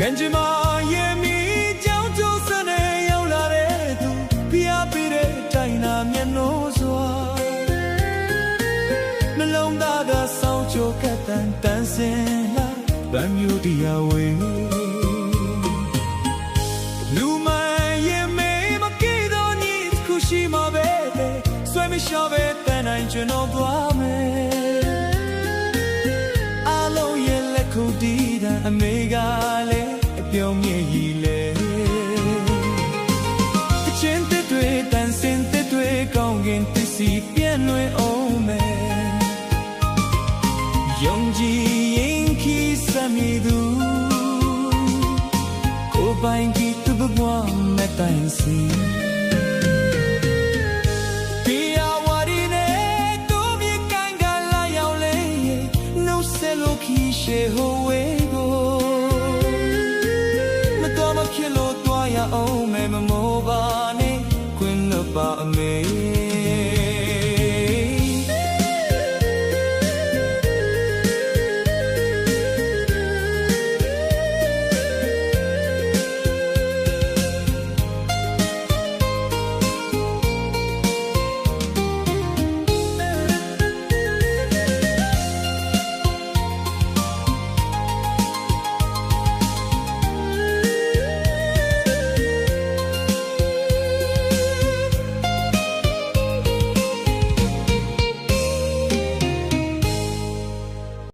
ကန်ချမာရဲ့မိကြောင်ကျိုးစနေရောက်လာတဲ့သူဖျားပေးတဲ့တိုင်းနာမျက်နှာစွာနှလုံးသားကဆောင်းချိုကတန်တန်စင်လာဗမ်းမျိုးတရားဝေးလူမိုင်းရဲ့မေမကိတော့ညစ်ခုရှိမှာပဲဆွေးမလျှော့ပဲတန်တိုင်းကျွန်တော်သွားမယ်အလုံးရဲ့လက်ခုပ်တီးတဲ့အမေကလည်းအပြုံးမြည်ကြီးလေတချင်းတစ်တွေတန်စင်တစ်တွေကောင်းကင်တစီပြန့်လွင်အောင်မယ်ယုံကြည်ရင်ခီးစမီသူကိုပိုင်ကီတူဘွားမဲ့တိုင်စီရှေဟို